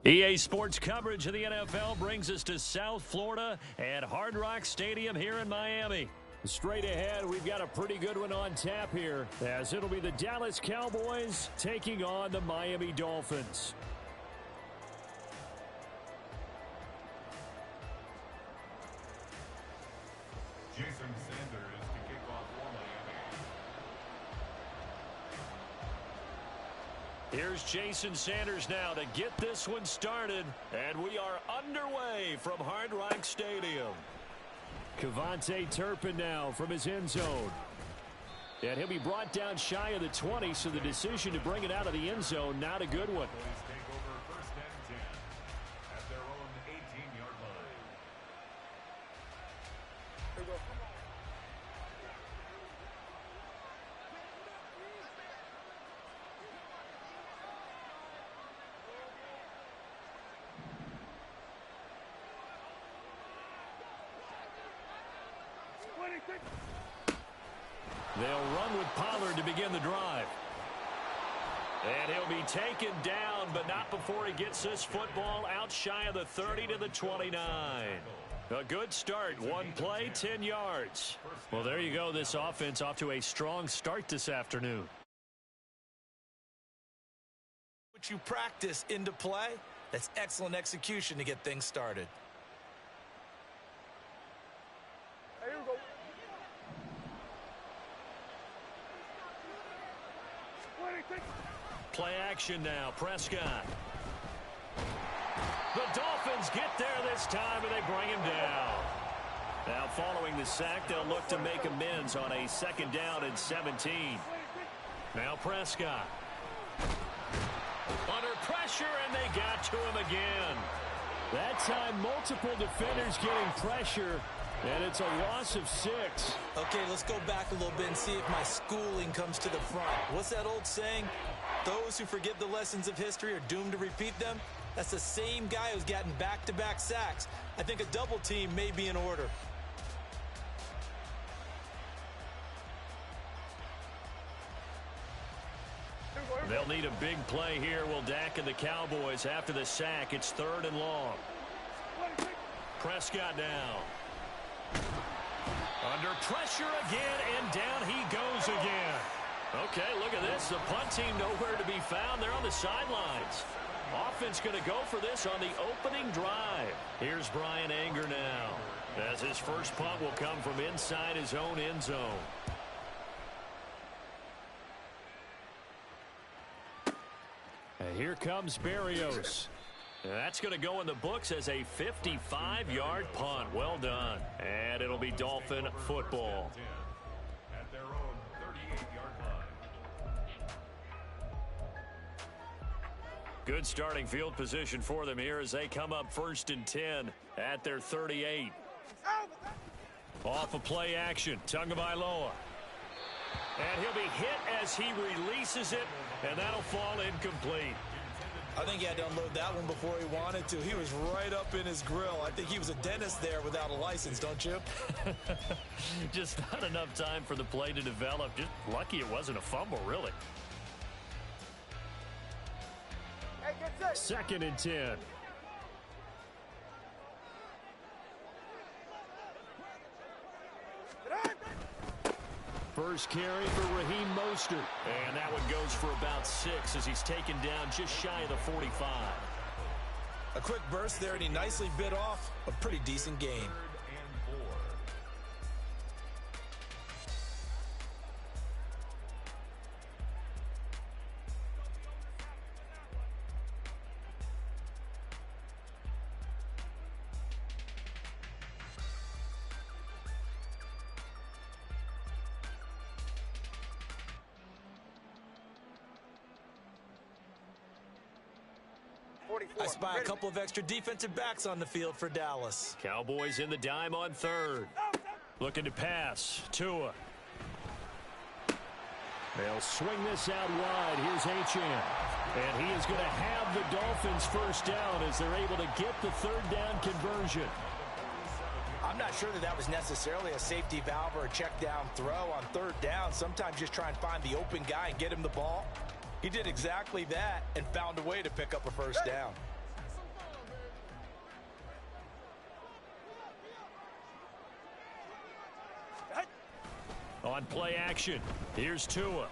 EA Sports coverage of the NFL brings us to South Florida at Hard Rock Stadium here in Miami. Straight ahead, we've got a pretty good one on tap here, as it'll be the Dallas Cowboys taking on the Miami Dolphins. Jason Sanders to kick off for Miami. Here's Jason Sanders now to get this one started, and we are underway from Hard Rock Stadium. Kevontae Turpin now from his end zone. And he'll be brought down shy of the 20, so the decision to bring it out of the end zone, not a good one. Take over first and 10 at their own 18-yard line. Here we go. They'll run with Pollard to begin the drive. And he'll be taken down, but not before he gets this football out shy of the 30 to the 29. A good start. One play, 10 yards. Well, there you go. This offense off to a strong start this afternoon. What you practice into play, that's excellent execution to get things started. Here we go. Play action now. Prescott. The Dolphins get there this time, and they bring him down. Now, following the sack, they'll look to make amends on a 2nd down and 17. Now Prescott. Under pressure, and they got to him again. That time, multiple defenders getting pressure, and it's a loss of 6. Okay, let's go back a little bit and see if my schooling comes to the front. What's that old saying? Those who forget the lessons of history are doomed to repeat them. That's the same guy who's gotten back-to-back sacks. I think a double team may be in order. They'll need a big play here. Will Dak and the Cowboys after the sack. It's 3rd and long. Prescott now. Under pressure again, and down he goes again. Okay, look at this. The punt team nowhere to be found. They're on the sidelines. Offense going to go for this on the opening drive. Here's Brian Anger now, as his first punt will come from inside his own end zone. And here comes Berrios. And that's going to go in the books as a 55-yard punt. Well done. And it'll be Dolphin football. At their own 38-yard line. Good starting field position for them here as they come up 1st and 10 at their 38. Off of play action, Tagovailoa. And he'll be hit as he releases it, and that'll fall incomplete. I think he had to unload that one before he wanted to. He was right up in his grill. I think he was a dentist there without a license, don't you? Just not enough time for the play to develop. Just lucky it wasn't a fumble, really. 2nd and 10. First carry for Raheem Mostert. And that one goes for about 6 as he's taken down just shy of the 45. A quick burst there, and he nicely bit off a pretty decent gain. 3rd and 4. I spy a couple of extra defensive backs on the field for Dallas. Cowboys in the dime on 3rd. Looking to pass. Tua. They'll swing this out wide. Here's Achane. And he is going to have the Dolphins first down as they're able to get the 3rd down conversion. I'm not sure that was necessarily a safety valve or a check down throw on 3rd down. Sometimes just try and find the open guy and get him the ball. He did exactly that and found a way to pick up a first down. On play action, here's Tua.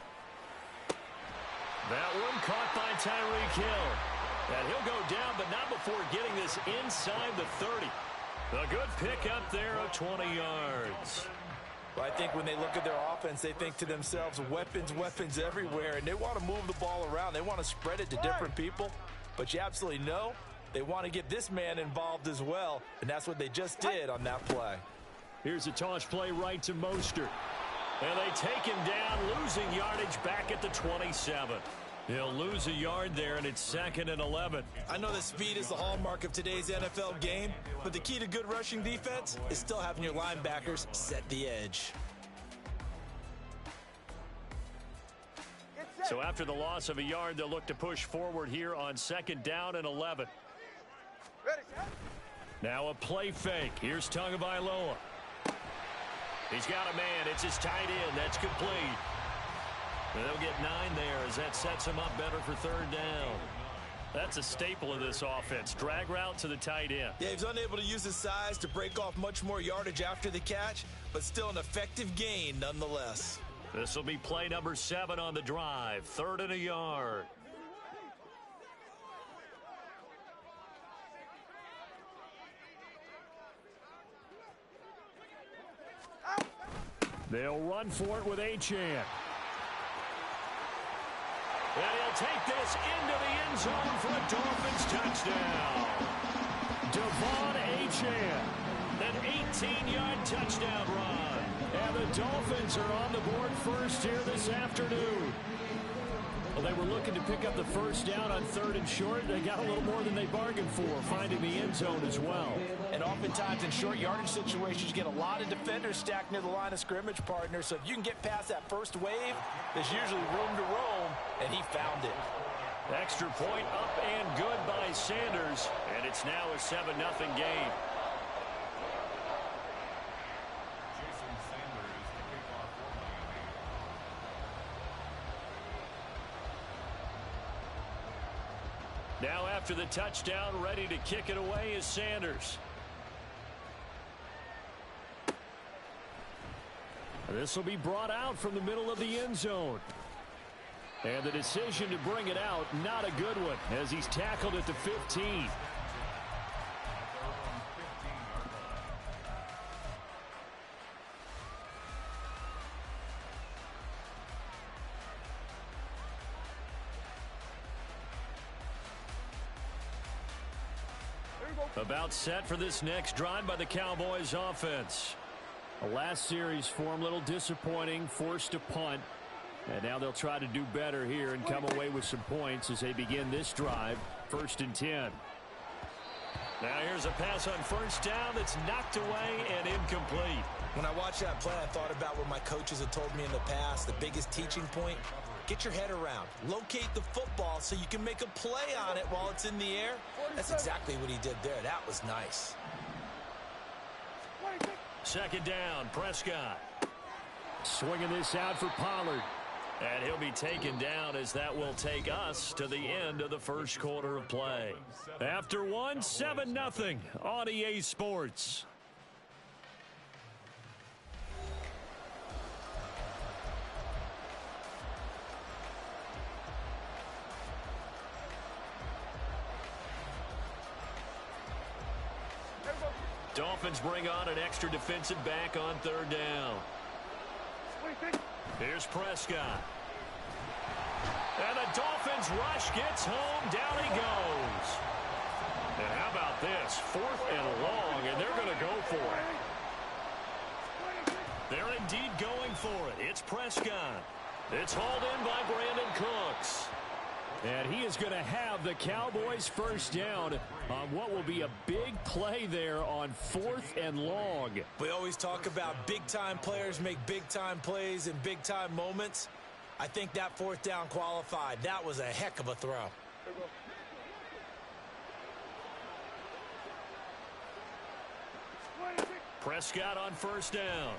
That one caught by Tyreek Hill. And he'll go down, but not before getting this inside the 30. A good pickup there of 20 yards. Well, I think when they look at their offense, they think to themselves, weapons, weapons everywhere, and they want to move the ball around. They want to spread it to different people, but you absolutely know they want to get this man involved as well, and that's what they just did on that play. Here's a toss play right to Mostert. And they take him down, losing yardage back at the 27. He'll lose a yard there, and it's 2nd and 11. I know that speed is the hallmark of today's NFL game, but the key to good rushing defense is still having your linebackers set the edge. So after the loss of a yard, they'll look to push forward here on 2nd down and 11. Now a play fake. Here's Tagovailoa. He's got a man. It's his tight end. That's complete. They'll get 9 there as that sets him up better for 3rd down. That's a staple of this offense. Drag route to the tight end. Yeah, he's unable to use his size to break off much more yardage after the catch, but still an effective gain nonetheless. This will be play number 7 on the drive. 3rd and a yard. They'll run for it with Achane. And he'll take this into the end zone for a Dolphins touchdown. Devon Achane, an 18-yard touchdown run. And the Dolphins are on the board first here this afternoon. Well, they were looking to pick up the first down on 3rd and short. They got a little more than they bargained for, finding the end zone as well. And oftentimes in short yardage situations, you get a lot of defenders stacked near the line of scrimmage, partner. So if you can get past that first wave, there's usually room to roam, and he found it. Extra point up and good by Sanders, and it's now a 7-0 game. Now after the touchdown, ready to kick it away is Sanders. This will be brought out from the middle of the end zone. And the decision to bring it out, not a good one, as he's tackled at the 15. About set for this next drive by the Cowboys offense. The last series for them, a little disappointing, forced to punt. And now they'll try to do better here and come away with some points as they begin this drive, 1st and 10. Now here's a pass on 1st down that's knocked away and incomplete. When I watched that play, I thought about what my coaches had told me in the past. The biggest teaching point, get your head around. Locate the football so you can make a play on it while it's in the air. That's exactly what he did there. That was nice. 2nd down, Prescott. Swinging this out for Pollard. And he'll be taken down as that will take us to the end of the first quarter of play. After one, 7-0 on EA Sports. Dolphins bring on an extra defensive back on 3rd down. Here's Prescott. And the Dolphins rush gets home. Down he goes. And how about this? 4th and long, and they're going to go for it. They're indeed going for it. It's Prescott. It's hauled in by Brandon Cooks. And he is going to have the Cowboys first down on what will be a big play there on 4th and long. We always talk about big-time players make big-time plays in big-time moments. I think that 4th down qualified. That was a heck of a throw. Prescott on 1st down.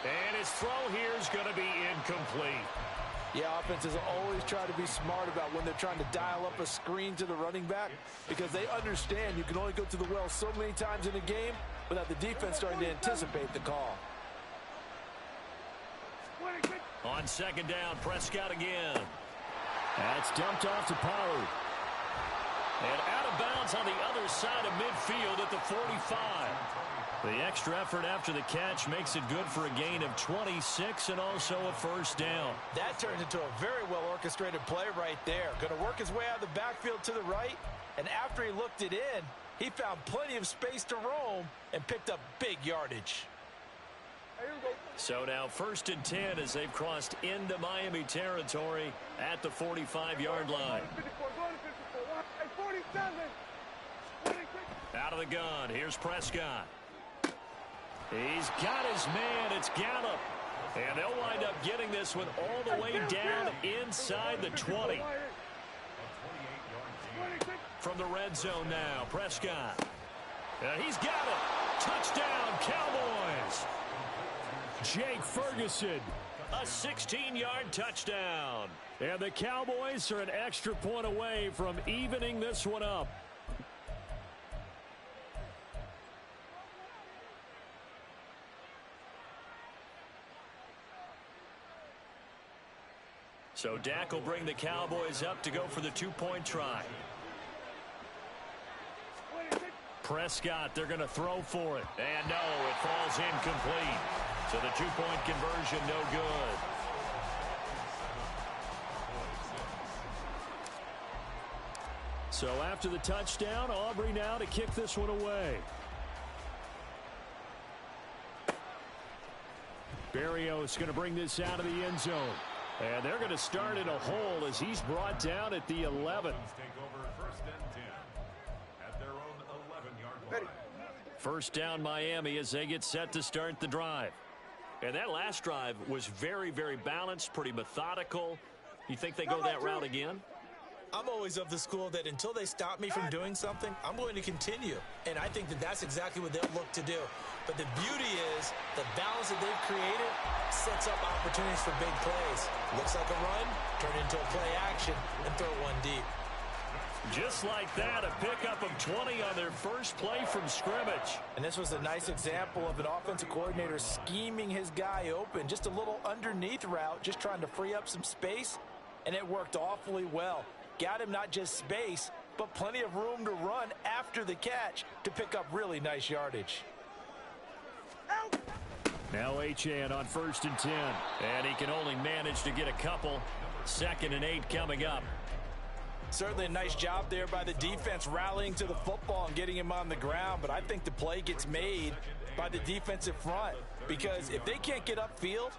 And his throw here is going to be incomplete. Yeah, offenses always try to be smart about when they're trying to dial up a screen to the running back because they understand you can only go to the well so many times in a game without the defense starting to anticipate the call. On second down, Prescott again. That's dumped off to Pollard. And out of bounds on the other side of midfield at the 45. The extra effort after the catch makes it good for a gain of 26 and also a first down. That turned into a very well-orchestrated play right there. Going to work his way out of the backfield to the right, and after he looked it in, he found plenty of space to roam and picked up big yardage. So now 1st and 10 as they've crossed into Miami territory at the 45-yard line. Out of the gun, here's Prescott. He's got his man, it's Gallup. And they'll wind up getting this one all the way down inside the 20. From the red zone now, Prescott. He's got it. Touchdown, Cowboys. Jake Ferguson. A 16-yard touchdown. And the Cowboys are an extra point away from evening this one up. So Dak will bring the Cowboys up to go for the 2-point try. Prescott, they're going to throw for it. And no, it falls incomplete. So the 2-point conversion, no good. So after the touchdown, Aubrey now to kick this one away. Berrios going to bring this out of the end zone. And they're going to start in a hole as he's brought down at the 11. First down Miami as they get set to start the drive. And that last drive was very, very balanced, pretty methodical. You think they go that route again? I'm always of the school that until they stop me from doing something, I'm going to continue. And I think that that's exactly what they'll look to do. But the beauty is the balance that they've created sets up opportunities for big plays. Looks like a run, turn into a play action, and throw one deep. Just like that, a pickup of 20 on their first play from scrimmage. And this was a nice example of an offensive coordinator scheming his guy open. Just a little underneath route, just trying to free up some space, and it worked awfully well. Got him not just space, but plenty of room to run after the catch to pick up really nice yardage. Now Achane on 1st and 10. And he can only manage to get a couple. 2nd and 8 coming up. Certainly a nice job there by the defense rallying to the football and getting him on the ground, but I think the play gets made by the defensive front because if they can't get upfield,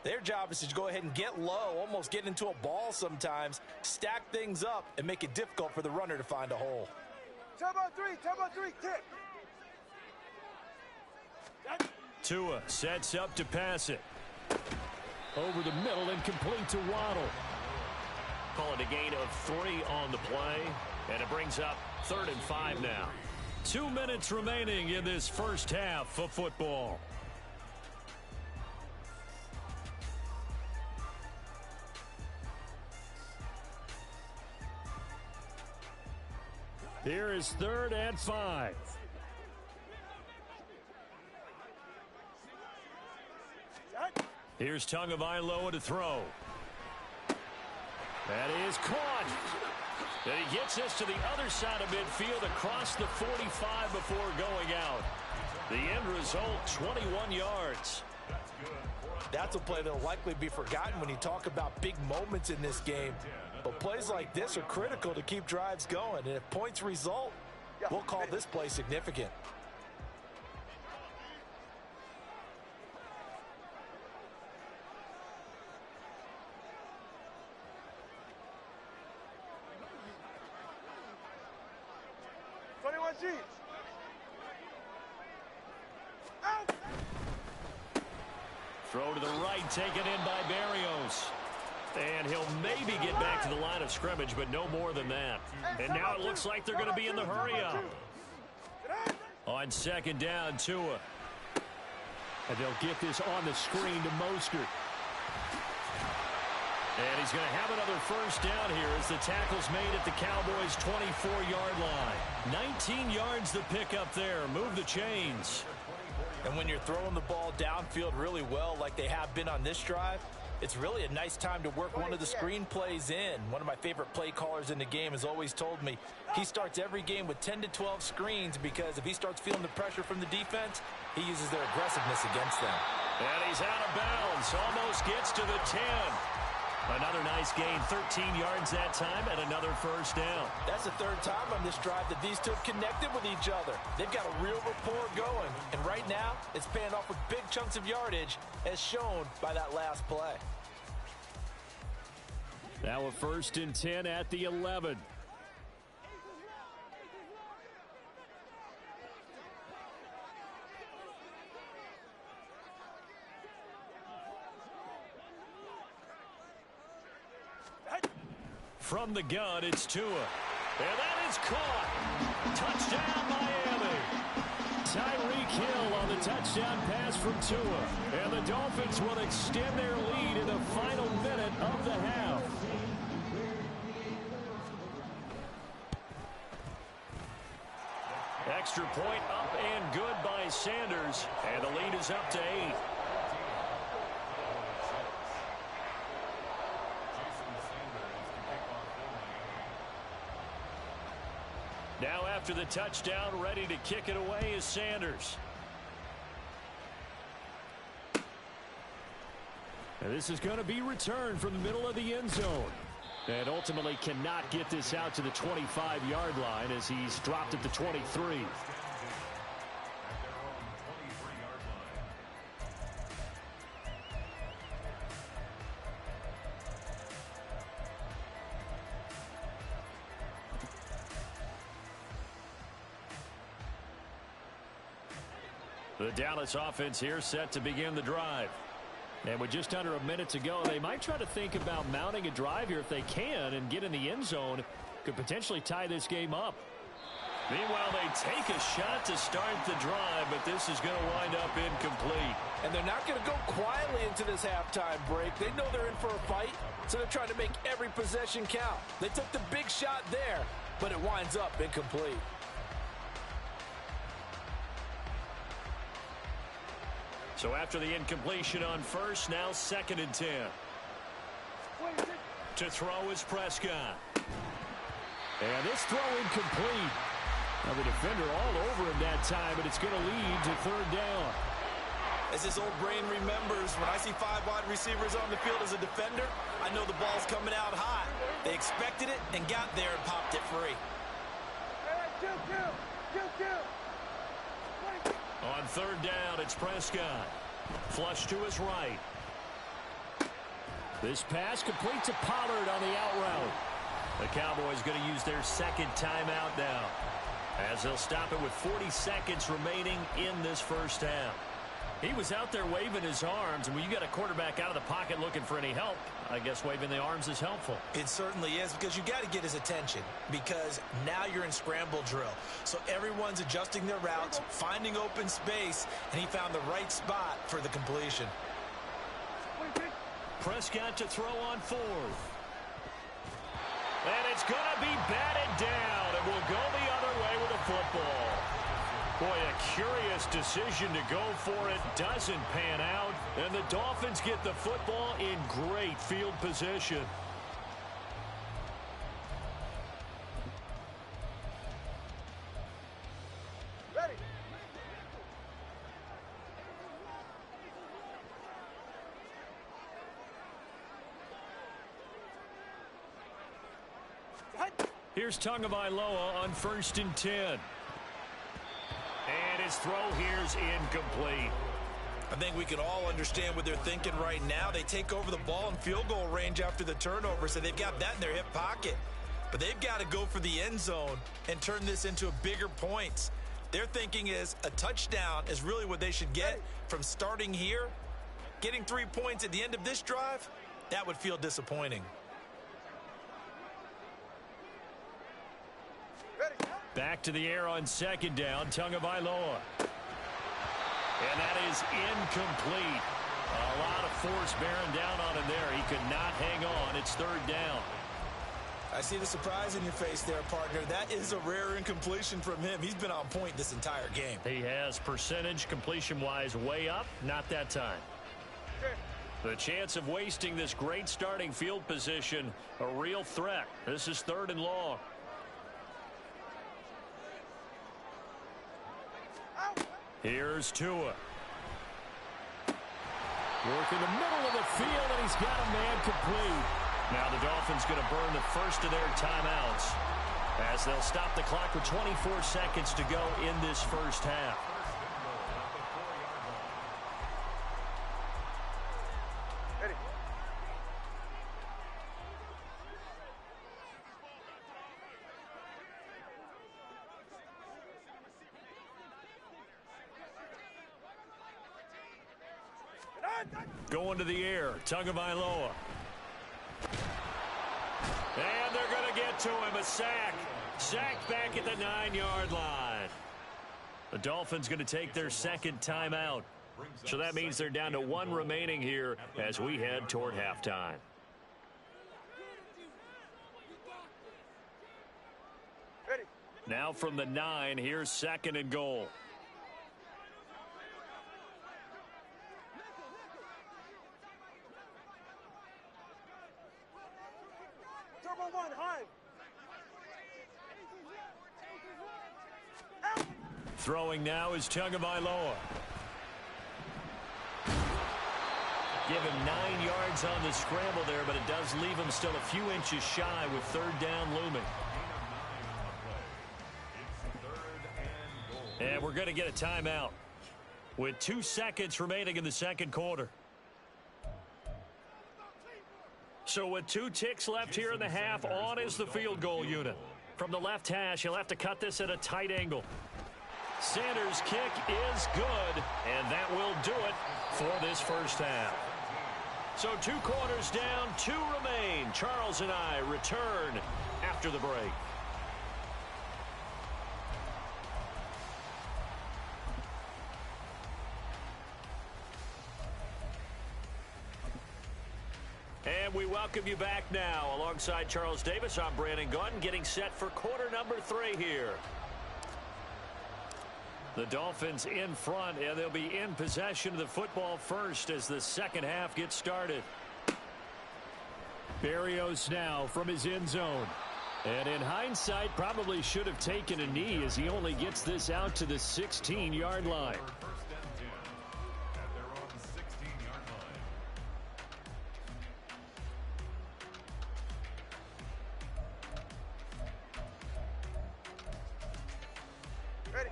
their job is to go ahead and get low, almost get into a ball sometimes, stack things up, and make it difficult for the runner to find a hole. Top on three, kick. Tua sets up to pass it. Over the middle and complete to Waddle. Call it a gain of 3 on the play, and it brings up 3rd and 5 now. 2 minutes remaining in this first half of football. Here is 3rd and 5. Here's Tagovailoa to throw. That is caught. And he gets this to the other side of midfield across the 45 before going out. The end result, 21 yards. That's a play that will likely be forgotten when you talk about big moments in this game. But plays like this are critical to keep drives going. And if points result, we'll call this play significant. Throw to the right, taken in by Berrios. And he'll maybe get back to the line of scrimmage, but no more than that. And now it looks like they're going to be in the hurry-up. On 2nd down, Tua. And they'll get this on the screen to Mostert. And he's going to have another first down here as the tackle's made at the Cowboys' 24-yard line. 19 yards the pickup there. Move the chains. And when you're throwing the ball downfield really well like they have been on this drive, It's really a nice time to work one of the screen plays in. One of my favorite play callers in the game has always told me he starts every game with 10 to 12 screens because if he starts feeling the pressure from the defense, he uses their aggressiveness against them. And he's out of bounds. Almost gets to the 10. Another nice gain, 13 yards that time, and another first down. That's the third time on this drive that these two have connected with each other. They've got a real rapport going, and right now it's paying off with big chunks of yardage, as shown by that last play. Now a 1st and 10 at the 11. From the gun, it's Tua. And that is caught. Touchdown, Miami. Tyreek Hill on the touchdown pass from Tua. And the Dolphins will extend their lead in the final minute of the half. Extra point up and good by Sanders. And the lead is up to 8. Now after the touchdown, ready to kick it away is Sanders. And this is going to be returned from the middle of the end zone. And ultimately cannot get this out to the 25-yard line as he's dropped at the 23. The Dallas offense here set to begin the drive. And with just under a minute to go, they might try to think about mounting a drive here if they can and get in the end zone. Could potentially tie this game up. Meanwhile, they take a shot to start the drive, but this is going to wind up incomplete. And they're not going to go quietly into this halftime break. They know they're in for a fight, so they're trying to make every possession count. They took the big shot there, but it winds up incomplete. So after the incompletion on first, now 2nd and 10. To throw is Prescott. And this throw incomplete. Now the defender all over him that time, but it's going to lead to 3rd down. As his old brain remembers, when I see 5 wide receivers on the field as a defender, I know the ball's coming out hot. They expected it and got there and popped it free. On 3rd down, it's Prescott. Flush to his right. This pass complete to Pollard on the out route. The Cowboys going to use their 2nd timeout now, as they'll stop it with 40 seconds remaining in this first half. He was out there waving his arms, and when you got a quarterback out of the pocket looking for any help, I guess waving the arms is helpful. It certainly is, because you got to get his attention, because now you're in scramble drill. So everyone's adjusting their routes, finding open space, and he found the right spot for the completion. Prescott to throw on 4th. And it's going to be batted down, and will go the other way with the football. Boy, a curious decision to go for it. Doesn't pan out. And the Dolphins get the football in great field position. Ready. Here's Tagovailoa on 1st and 10. And his throw here's incomplete. I think we can all understand what they're thinking right now. They take over the ball in field goal range after the turnover, so they've got that in their hip pocket. But they've got to go for the end zone and turn this into a bigger points. Their thinking is a touchdown is really what they should get from starting here. Getting 3 points at the end of this drive, that would feel disappointing. Back to the air on 2nd down, Tagovailoa. And that is incomplete. A lot of force bearing down on him there. He could not hang on. It's 3rd down. I see the surprise in your face there, partner. That is a rare incompletion from him. He's been on point this entire game. He has percentage completion-wise way up. Not that time. The chance of wasting this great starting field position, a real threat. This is 3rd and long. Here's Tua. Work in the middle of the field, and he's got a man complete. Now the Dolphins going to burn the first of their timeouts as they'll stop the clock with 24 seconds to go in this first half. Ready. Going to the air, Tagovailoa. And they're going to get to him, a sack. Sacked back at the 9-yard line. The Dolphins going to take their second timeout. So that means they're down to 1 remaining here as we head toward halftime. Ready. Now from the 9, here's 2nd and goal. Turbo 1, high. Throwing now is Tagovailoa. Give him 9 yards on the scramble there, but it does leave him still a few inches shy with 3rd down looming. And we're going to get a timeout with 2 seconds remaining in the second quarter. So with 2 ticks left here in the half, on is the field goal unit. From the left hash, he'll have to cut this at a tight angle. Sanders' kick is good, and that will do it for this first half. So 2 quarters down, 2 remain. Charles and I return after the break. And we welcome you back now. Alongside Charles Davis, I'm Brandon Gunn, getting set for quarter number 3 here. The Dolphins in front, and they'll be in possession of the football first as the second half gets started. Berrios now from his end zone. And in hindsight, probably should have taken a knee as he only gets this out to the 16-yard line.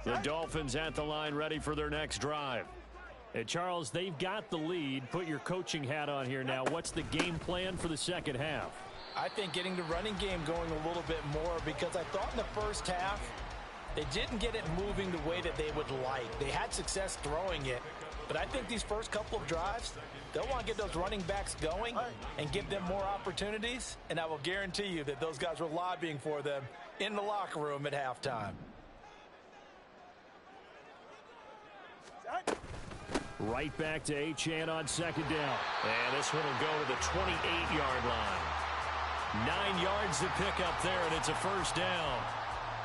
The Dolphins at the line ready for their next drive. And Charles, they've got the lead. Put your coaching hat on here now. What's the game plan for the second half? I think getting the running game going a little bit more, because I thought in the first half they didn't get it moving the way that they would like. They had success throwing it, but I think these first couple of drives, they'll want to get those running backs going and give them more opportunities, and I will guarantee you that those guys were lobbying for them in the locker room at halftime. Right back to Achane on second down. And this one will go to the 28-yard line. 9 yards to pick up there, and it's a first down.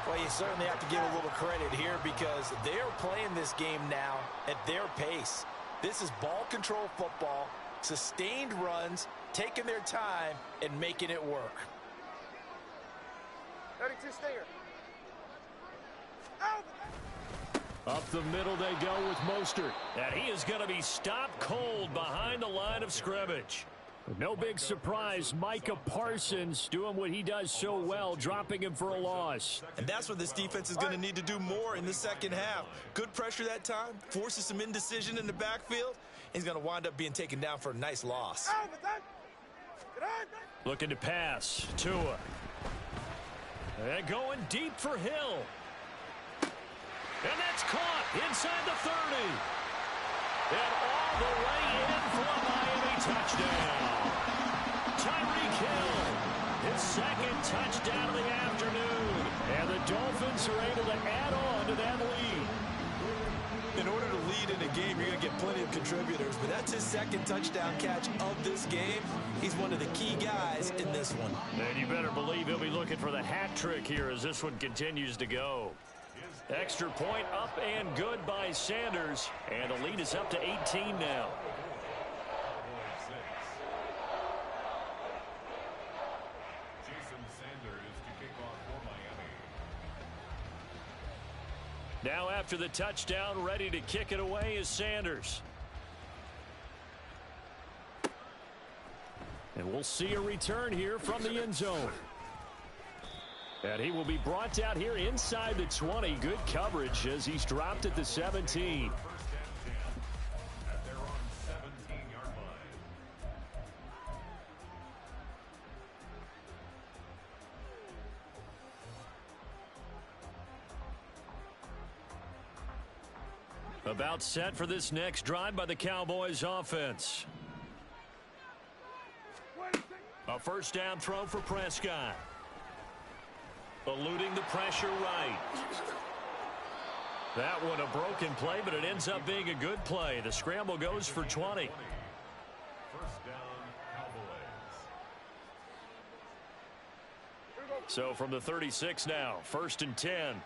Well, you certainly have to give a little credit here because they're playing this game now at their pace. This is ball control football, sustained runs, taking their time, and making it work. 32 stinger. Out! Up the middle they go with Mostert. And he is going to be stopped cold behind the line of scrimmage. No big surprise, Micah Parsons doing what he does so well, dropping him for a loss. And that's what this defense is going to need to do more in the second half. Good pressure that time, forces some indecision in the backfield. He's going to wind up being taken down for a nice loss. Looking to pass. Tua. And going deep for Hill. And that's caught inside the 30. And all the way in for a Miami touchdown. Tyreek Hill, his second touchdown of the afternoon. And the Dolphins are able to add on to that lead. In order to lead in a game, you're going to get plenty of contributors, but that's his second touchdown catch of this game. He's one of the key guys in this one. And you better believe he'll be looking for the hat trick here as this one continues to go. Extra point up and good by Sanders. And the lead is up to 18 now. Now after the touchdown, ready to kick it away is Sanders. And we'll see a return here from the end zone. And he will be brought out here inside the 20. Good coverage as he's dropped at the 17. About set for this next drive by the Cowboys offense. A first down throw for Prescott. Eluding the pressure right. That one a broken play, but it ends up being a good play. The scramble goes for 20. First down, Cowboys. So from the 36 now, 1st and 10.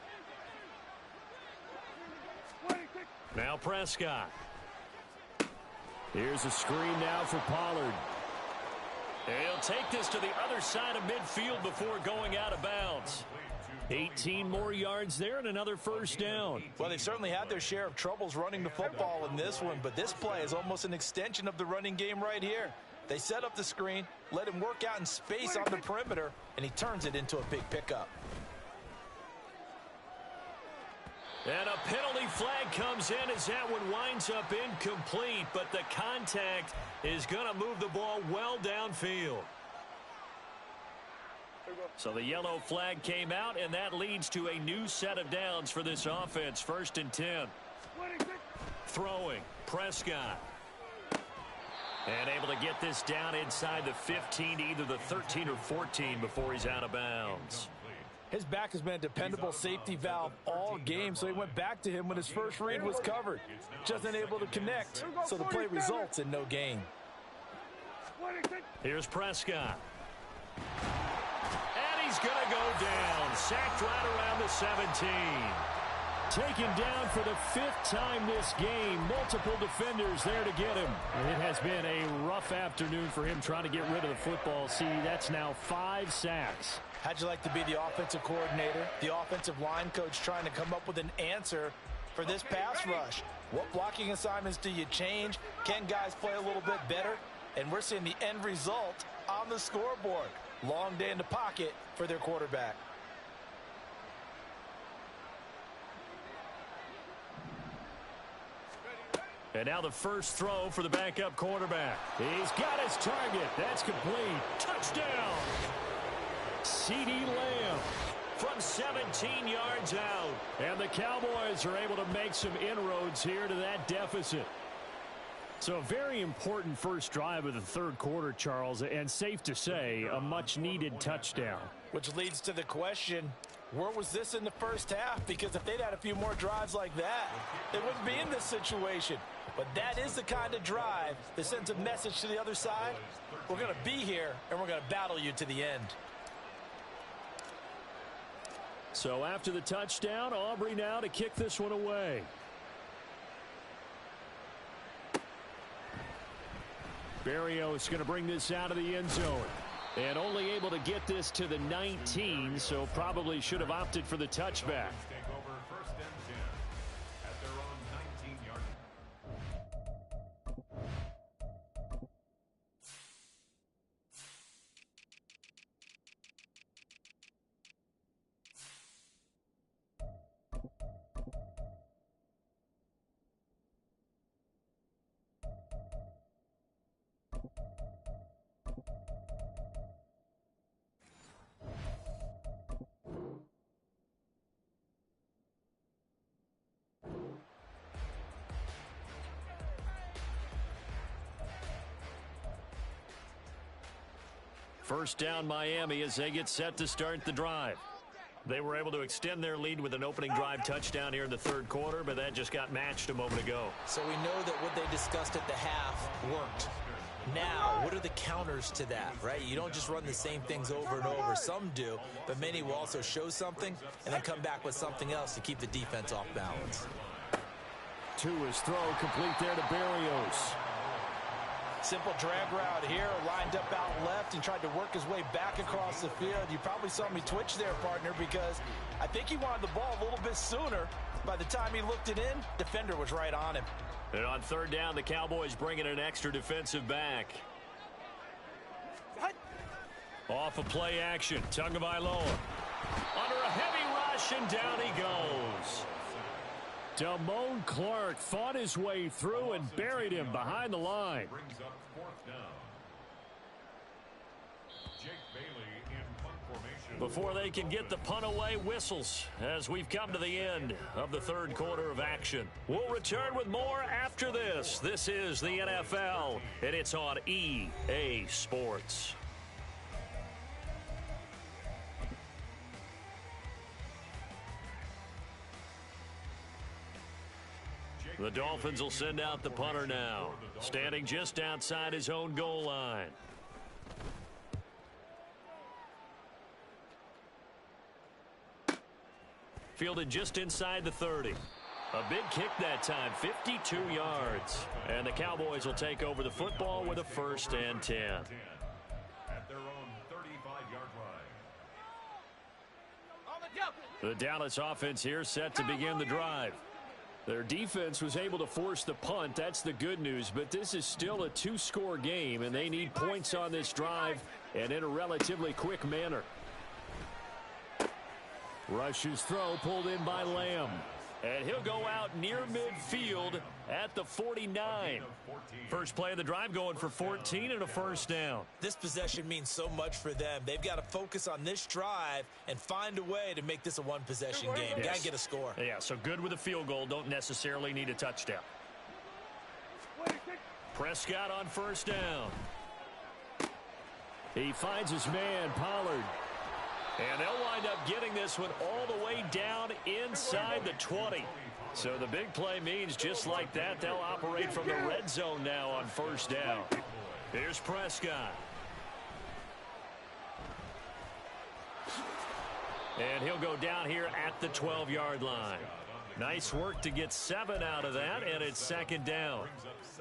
Now Prescott. Here's a screen now for Pollard. He'll take this to the other side of midfield before going out of bounds. 18 more yards there and another first down. Well, they certainly had their share of troubles running the football in this one, but this play is almost an extension of the running game right here. They set up the screen, let him work out in space on the perimeter, and he turns it into a big pickup. And a penalty flag comes in as that one winds up incomplete, but the contact is going to move the ball well downfield. So the yellow flag came out, and that leads to a new set of downs for this offense. 1st and 10. Throwing, Prescott. And able to get this down inside the 15, either the 13 or 14 before he's out of bounds. His back has been a dependable safety valve all game, so he went back to him when his first read was covered. Just unable to connect, so the play results in no gain. Here's Prescott. And he's going to go down. Sacked right around the 17. Taken down for the 5th time this game. Multiple defenders there to get him. And it has been a rough afternoon for him trying to get rid of the football. See, that's now 5 sacks. How'd you like to be the offensive coordinator, the offensive line coach trying to come up with an answer for this pass rush? What blocking assignments do you change? Can guys play a little bit better? And we're seeing the end result on the scoreboard. Long day in the pocket for their quarterback. And now the first throw for the backup quarterback. He's got his target. That's complete. Touchdown! CeeDee Lamb from 17 yards out. And the Cowboys are able to make some inroads here to that deficit. So a very important first drive of the 3rd quarter, Charles, and safe to say, a much-needed touchdown. Which leads to the question, where was this in the first half? Because if they'd had a few more drives like that, they wouldn't be in this situation. But that is the kind of drive that sends a message to the other side. We're going to be here, and we're going to battle you to the end. So after the touchdown, Aubrey now to kick this one away. Berrios going to bring this out of the end zone. And only able to get this to the 19, so probably should have opted for the touchback. Take over 1st and 10 at their own 19-yard line. First down Miami as they get set to start the drive. They were able to extend their lead with an opening drive touchdown here in the 3rd quarter, but that just got matched a moment ago. So we know that what they discussed at the half worked. Now, what are the counters to that, right? You don't just run the same things over and over. Some do, but many will also show something and then come back with something else to keep the defense off balance. To his throw, complete there to Berrios. Simple drag route here, lined up out left and tried to work his way back across the field. You probably saw me twitch there, partner, because I think he wanted the ball a little bit sooner. By the time he looked it in, defender was right on him. And on third down, the Cowboys bring in an extra defensive back. Off of play action, Tagovailoa. Under a heavy rush, and down he goes. Damone Clark fought his way through and buried him behind the line. Brings up fourth down. Jake Bailey in punt formation. Before they can get the punt away, whistles as we've come to the end of the third quarter of action. We'll return with more after this. This is the NFL, and it's on EA Sports. The Dolphins will send out the punter now, standing just outside his own goal line. Fielded just inside the 30. A big kick that time, 52 yards. And the Cowboys will take over the football with a 1st and 10. At their own 35-yard line. The Dallas offense here set to begin the drive. Their defense was able to force the punt. That's the good news. But this is still a 2-score game, and they need points on this drive and in a relatively quick manner. Rush's throw pulled in by Lamb. And he'll go out near midfield at the 49. First play of the drive going for 14 and a 1st down. This possession means so much for them. They've got to focus on this drive and find a way to make this a one-possession game. Yes. Got to get a score. Yeah, so good with a field goal. Don't necessarily need a touchdown. Prescott on 1st down. He finds his man, Pollard. And they'll wind up getting this one all the way down inside the 20. So the big play means just like that, they'll operate from the red zone now on 1st down. Here's Prescott. And he'll go down here at the 12-yard line. Nice work to get 7 out of that, and it's 2nd down.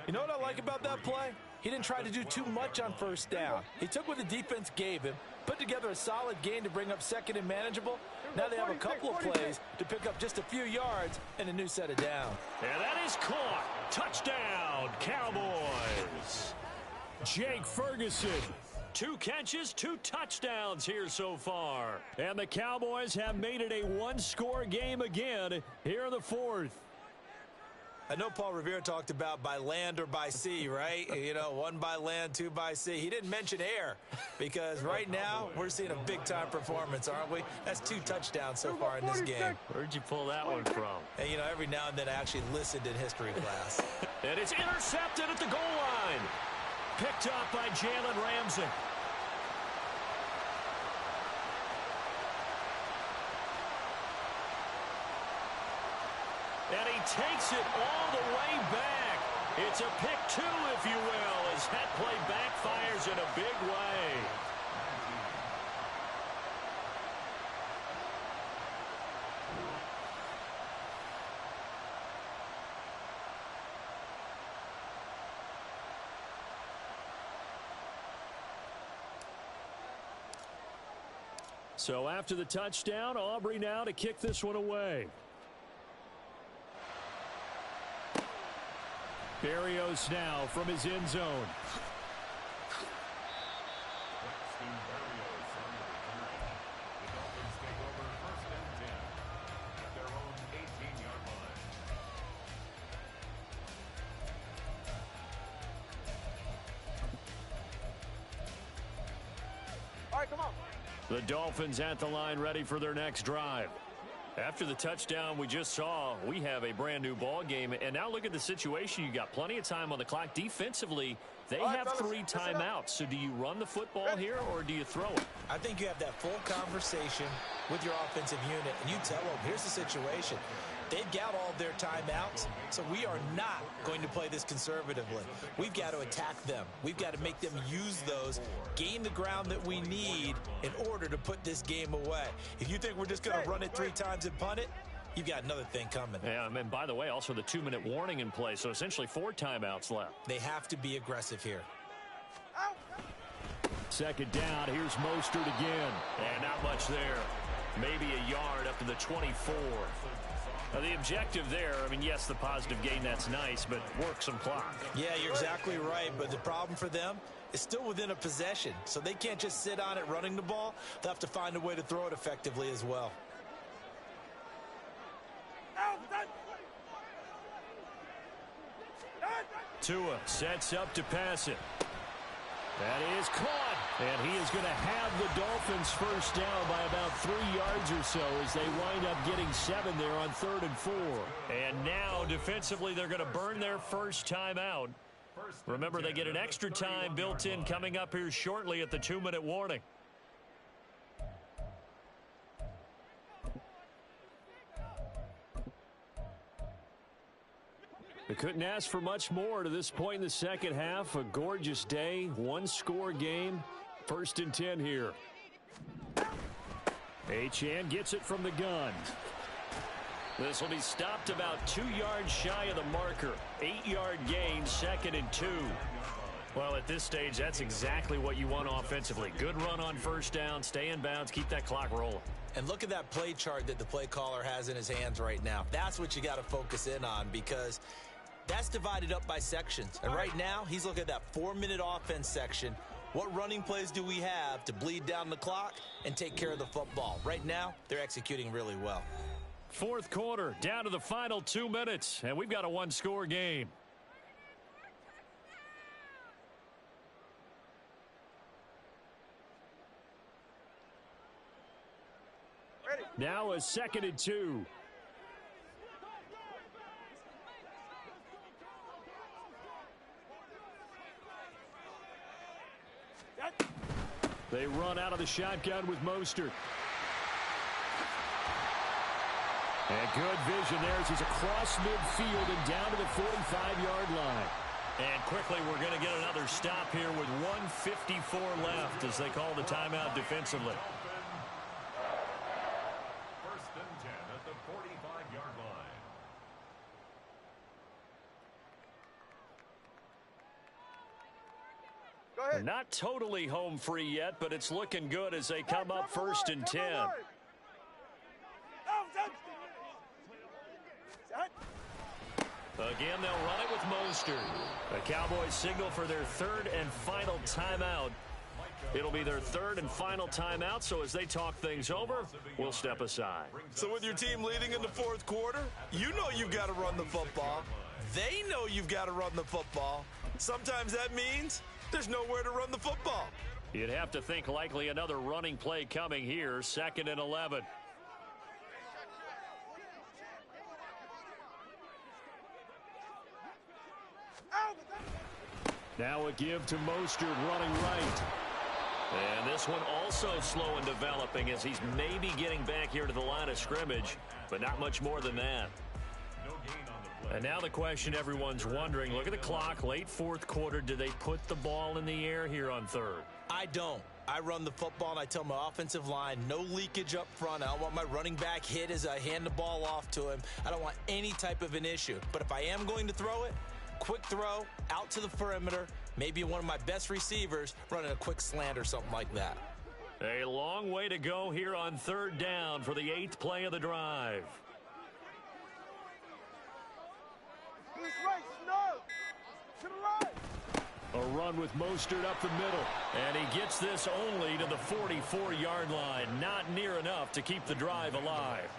You know what I like about that play? He didn't try to do too much on 1st down. He took what the defense gave him, put together a solid gain to bring up 2nd and manageable. Now they have a couple of plays to pick up just a few yards and a new set of down. And that is caught. Touchdown, Cowboys. Jake Ferguson. 2 catches, 2 touchdowns here so far. And the Cowboys have made it a 1-score game again here in the 4th. I know Paul Revere talked about by land or by sea, right? You know, 1 by land, 2 by sea. He didn't mention air because right now we're seeing a big-time performance, aren't we? That's 2 touchdowns so far in this game. Where'd you pull that one from? And, you know, every now and then I actually listened in history class. And it's intercepted at the goal line. Picked up by Jalen Ramsey. And he takes it all the way back. It's a pick 2, if you will, as that play backfires in a big way. So after the touchdown, Aubrey now to kick this one away. Berrios now from his end zone. All right, come on. The Dolphins at the line ready for their next drive. After the touchdown we just saw, we have a brand new ball game. And now look at the situation. You got plenty of time on the clock. Defensively, they have 3 timeouts. So do you run the football here or do you throw it? I think you have that full conversation with your offensive unit, and you tell them, here's the situation. They've got all their timeouts, so we are not going to play this conservatively. We've got to attack them. We've got to make them use those, gain the ground that we need in order to put this game away. If you think we're just going to run it 3 times and punt it, you've got another thing coming. Yeah, and by the way, also the 2-minute warning in play, so essentially 4 timeouts left. They have to be aggressive here. Second down, here's Mostert again. And not much there. Maybe a yard up to the 24. Now, the objective there, I mean, yes, the positive gain, that's nice, but work some clock. Yeah, you're exactly right, but the problem for them is still within a possession, so they can't just sit on it running the ball. They'll have to find a way to throw it effectively as well. Tua sets up to pass it. That is caught. And he is going to have the Dolphins first down by about 3 yards or so as they wind up getting 7 there on 3rd and 4. And now, defensively, they're going to burn their first time out. Remember, they get an extra time built in coming up here shortly at the 2-minute warning. They couldn't ask for much more to this point in the second half. A gorgeous day, 1-score game. 1st and 10 here. Achane gets it from the gun. This will be stopped about 2 yards shy of the marker. 8-yard gain, 2nd and 2. Well, at this stage, that's exactly what you want offensively. Good run on first down, stay in bounds, keep that clock rolling. And look at that play chart that the play caller has in his hands right now. That's what you got to focus in on because that's divided up by sections. And right now, he's looking at that 4-minute offense section. What running plays do we have to bleed down the clock and take care of the football? Right now, they're executing really well. 4th quarter, down to the final 2 minutes, and we've got a 1-score game. Now a 2nd and 2. They run out of the shotgun with Mostert. And good vision there as he's across midfield and down to the 45-yard line. And quickly, we're going to get another stop here with 1:54 left as they call the timeout defensively. 1st and 10 at the 45-yard line. Go ahead. They're not totally home free yet, but it's looking good as they come up 1st and 10. Again, they'll run it with Mostert. The Cowboys signal for their 3rd and final timeout. It'll be their 3rd and final timeout, so as they talk things over, we'll step aside. So with your team leading in the 4th quarter, you know you've got to run the football. They know you've got to run the football. Sometimes that means there's nowhere to run the football. You'd have to think likely another running play coming here, 2nd and 11. Now a give to Mostert running right. And this one also slow in developing as he's maybe getting back here to the line of scrimmage, but not much more than that. And now the question everyone's wondering, look at the clock, late 4th quarter, do they put the ball in the air here on 3rd? I don't. I run the football and I tell my offensive line, no leakage up front. I don't want my running back hit as I hand the ball off to him. I don't want any type of an issue. But if I am going to throw it, quick throw, out to the perimeter, maybe one of my best receivers running a quick slant or something like that. A long way to go here on 3rd down for the 8th play of the drive. He's right, snug. To the right. A run with Mostert up the middle. And he gets this only to the 44-yard line. Not near enough to keep the drive alive.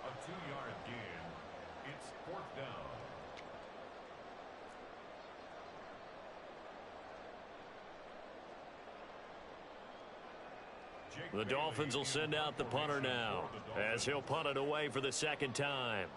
A 2-yard gain. It's 4th down. The Dolphins will send out the punter now as he'll punt it away for the 2nd time.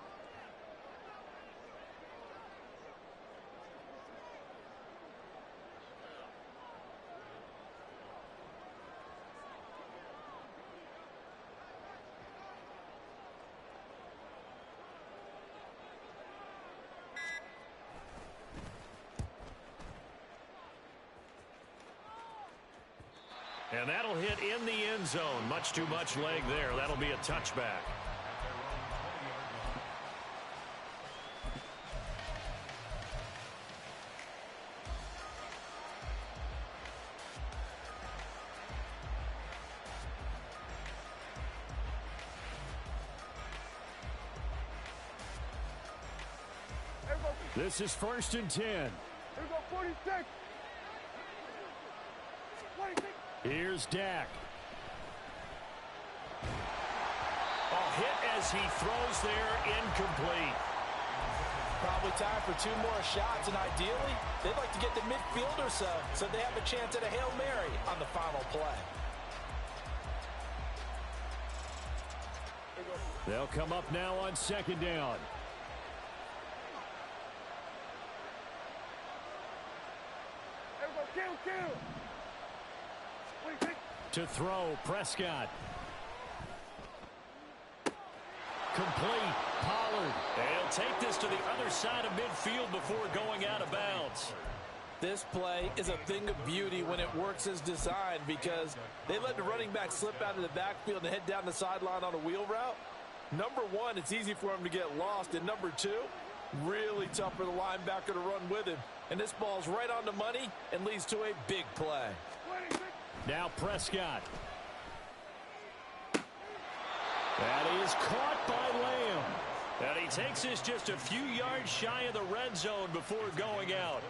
And that'll hit in the end zone. Much too much leg there. That'll be a touchback. This is 1st and 10. Here we go, 46. 26. Here's Dak. Hit as he throws there, incomplete. Probably time for 2 more shots, and ideally, they'd like to get the midfield or so they have a chance at a Hail Mary on the final play. They'll come up now on 2nd down. Here we go, kill. 26. To throw, Prescott. Complete, Pollard. They'll take this to the other side of midfield before going out of bounds. This play is a thing of beauty when it works as designed because they let the running back slip out of the backfield and head down the sideline on a wheel route. Number one, it's easy for him to get lost. And number two, really tough for the linebacker to run with him. And this ball's right on the money and leads to a big play. 26. Now Prescott. That is caught by Lamb. And he takes this just a few yards shy of the red zone before going out.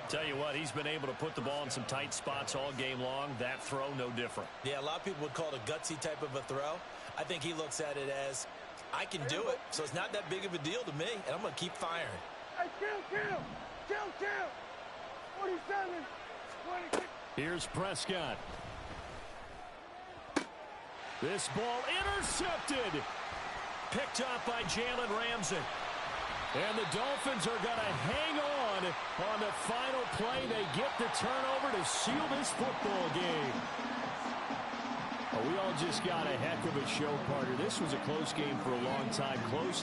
Tell you what, he's been able to put the ball in some tight spots all game long. That throw, no different. Yeah, a lot of people would call it a gutsy type of a throw. I think he looks at it as, I can do it, so it's not that big of a deal to me, and I'm going to keep firing. Hey, kill. 47. 26. Here's Prescott. This ball intercepted. Picked off by Jalen Ramsey. And the Dolphins are going to hang on the final play. They get the turnover to seal this football game. We all just got a heck of a show, partner. This was a close game for a long time. Close.